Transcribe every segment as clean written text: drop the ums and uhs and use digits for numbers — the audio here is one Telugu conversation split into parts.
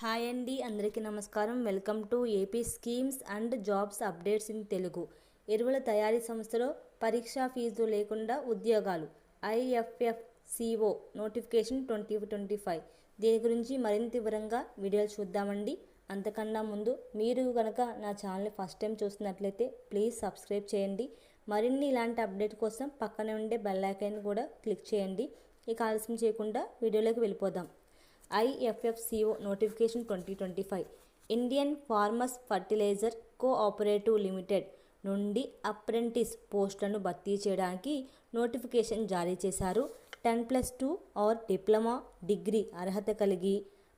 హాయ్ అండి, అందరికీ నమస్కారం. Welcome to AP schemes and jobs updates in Telugu. ఎరువుల తయారీ సంస్థలో పరీక్షా ఫీజు లేకుండా ఉద్యోగాలు IFFCO నోటిఫికేషన్ 2025. దీని గురించి మరింత వివరంగా వీడియోలు చూద్దామండి. అంతకన్నా ముందు మీరు కనుక నా ఛానల్ని ఫస్ట్ టైం చూస్తున్నట్లయితే ప్లీజ్ సబ్స్క్రైబ్ చేయండి. మరిన్ని ఇలాంటి అప్డేట్ కోసం పక్కనే ఉండే బెల్ ఐకాన్ కూడా క్లిక్ చేయండి. ఇక ఆలస్యం చేయకుండా వీడియోలోకి వెళ్ళిపోదాం. IFFCO notification 2025 Indian farmers fertilizer cooperative limited నుండి అప్రెంటిస్ పోస్టులను భర్తీ చేయడానికి నోటిఫికేషన్ జారీ చేశారు. 10+2 ఆర్ డిప్లొమా డిగ్రీ అర్హత కలిగి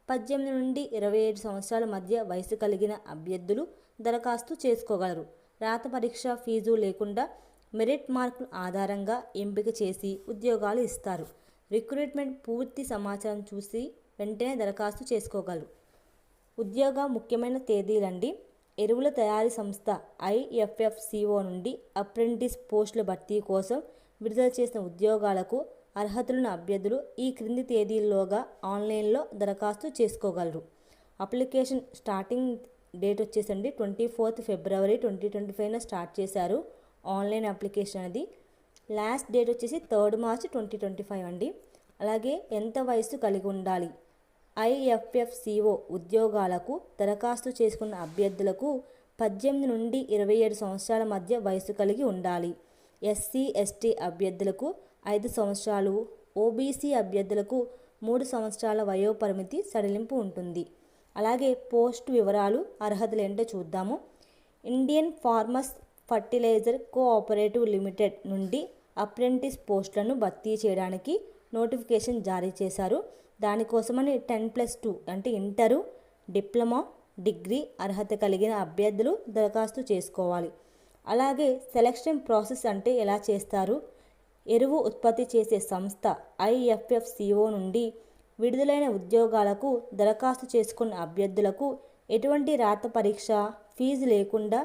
18 నుండి 27 సంవత్సరాల మధ్య వయసు కలిగిన అభ్యర్థులు దరఖాస్తు చేసుకోగలరు. రాత పరీక్ష ఫీజు లేకుండా మెరిట్ మార్కుల ఆధారంగా ఎంపిక చేసి ఉద్యోగాలు ఇస్తారు. రిక్రూట్మెంట్ పూర్తి సమాచారం చూసి వెంటనే దరఖాస్తు చేసుకోగలరు. ఉద్యోగ ముఖ్యమైన తేదీలండి. ఎరువుల తయారీ సంస్థ IFFCO నుండి అప్రెంటిస్ పోస్టుల భర్తీ కోసం విడుదల చేసిన ఉద్యోగాలకు అర్హతలున్న అభ్యర్థులు ఈ క్రింది తేదీల్లోగా ఆన్లైన్లో దరఖాస్తు చేసుకోగలరు. అప్లికేషన్ స్టార్టింగ్ డేట్ వచ్చేసండి 24 ఫిబ్రవరి 2025 స్టార్ట్ చేశారు ఆన్లైన్ అప్లికేషన్ అనేది. లాస్ట్ డేట్ వచ్చేసి 3 మార్చ్ 2025 అండి. అలాగే ఎంత వయసు కలిగి ఉండాలి? IFFCO ఉద్యోగాలకు దరఖాస్తు చేసుకున్న అభ్యర్థులకు 18 నుండి 27 సంవత్సరాల మధ్య వయసు కలిగి ఉండాలి. SC/ST అభ్యర్థులకు 5 సంవత్సరాలు, OBC అభ్యర్థులకు 3 సంవత్సరాల వయోపరిమితి సడలింపు ఉంటుంది. అలాగే పోస్ట్ వివరాలు, అర్హతలు ఏంటో చూద్దాము. Indian farmers fertilizer cooperative limited నుండి అప్రెంటిస్ పోస్టులను భర్తీ చేయడానికి నోటిఫికేషన్ జారీ చేశారు. దానికోసమని 10+2 అంటే ఇంటరు, డిప్లొమా, డిగ్రీ అర్హత కలిగిన అభ్యర్థులు దరఖాస్తు చేసుకోవాలి. అలాగే సెలక్షన్ ప్రాసెస్ అంటే ఎలా చేస్తారు? ఎరువు ఉత్పత్తి చేసే సంస్థ IFFCO నుండి విడుదలైన ఉద్యోగాలకు దరఖాస్తు చేసుకున్న అభ్యర్థులకు ఎటువంటి రాత పరీక్ష ఫీజు లేకుండా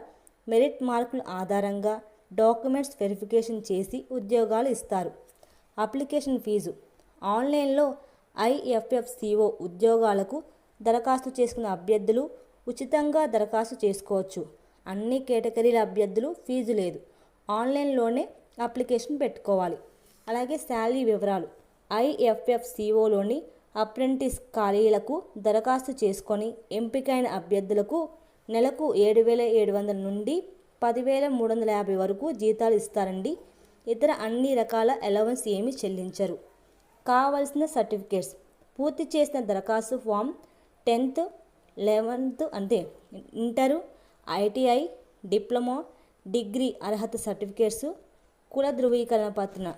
మెరిట్ మార్కుల ఆధారంగా డాక్యుమెంట్స్ వెరిఫికేషన్ చేసి ఉద్యోగాలు ఇస్తారు. అప్లికేషన్ ఫీజు ఆన్లైన్లో IFFCO ఉద్యోగాలకు దరఖాస్తు చేసుకున్న అభ్యర్థులు ఉచితంగా దరఖాస్తు చేసుకోవచ్చు. అన్ని కేటగిరీల అభ్యర్థులు ఫీజు లేదు, ఆన్లైన్లోనే అప్లికేషన్ పెట్టుకోవాలి. అలాగే శాలరీ వివరాలు IFFCOలోని అప్రెంటిస్ ఖాళీలకు దరఖాస్తు చేసుకొని ఎంపికైన అభ్యర్థులకు నెలకు 7,700 నుండి 10,350 వరకు జీతాలు ఇస్తారండి. ఇతర అన్ని రకాల అలవెన్స్ ఏమీ చెల్లించరు. కావలసిన సర్టిఫికేట్స్ పూర్తి చేసిన దరఖాస్తు ఫామ్ 10th 11th అంటే ఇంటరు, ITI, డిప్లొమా, డిగ్రీ అర్హత సర్టిఫికేట్స్, కుల ధృవీకరణ పత్రం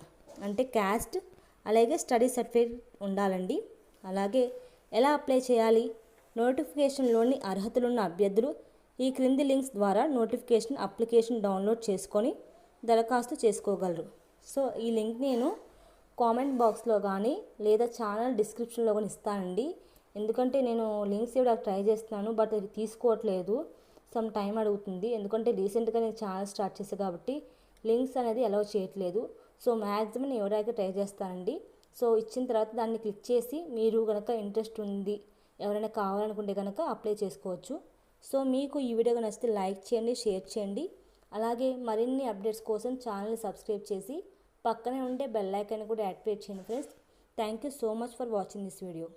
అంటే క్యాస్ట్, అలాగే స్టడీ సర్టిఫికేట్ ఉండాలండి. అలాగే ఎలా అప్లై చేయాలి? నోటిఫికేషన్లోని అర్హతలున్న అభ్యర్థులు ఈ క్రింది లింక్స్ ద్వారా నోటిఫికేషన్ అప్లికేషన్ డౌన్లోడ్ చేసుకొని దరఖాస్తు చేసుకోగలరు. సో ఈ లింక్ నేను కామెంట్ బాక్స్లో కానీ లేదా ఛానల్ డిస్క్రిప్షన్లో కానీ ఇస్తానండి. ఎందుకంటే నేను లింక్స్ ఇవ్వడానికి ట్రై చేస్తున్నాను, బట్ అది తీసుకోవట్లేదు, సమ్ టైం అడుగుతుంది. ఎందుకంటే రీసెంట్గా నేను ఛానల్ స్టార్ట్ చేశాను కాబట్టి లింక్స్ అనేది అలౌ చేయట్లేదు. సో మ్యాక్సిమం నేను ఇవ్వడానికి ట్రై చేస్తానండి. సో ఇచ్చిన తర్వాత దాన్ని క్లిక్ చేసి మీరు కనుక ఇంట్రెస్ట్ ఉంది, ఎవరైనా కావాలనుకుంటే కనుక అప్లై చేసుకోవచ్చు. సో మీకు ఈ వీడియో నచ్చితే లైక్ చేయండి, షేర్ చేయండి. అలాగే మరిన్ని అప్డేట్స్ కోసం ఛానల్ని సబ్స్క్రైబ్ చేసి పక్కనే ఉండే బెల్ ఐకాన్ కూడా యాక్టివేట్ చేయండి friends. Thank you so much for watching this video.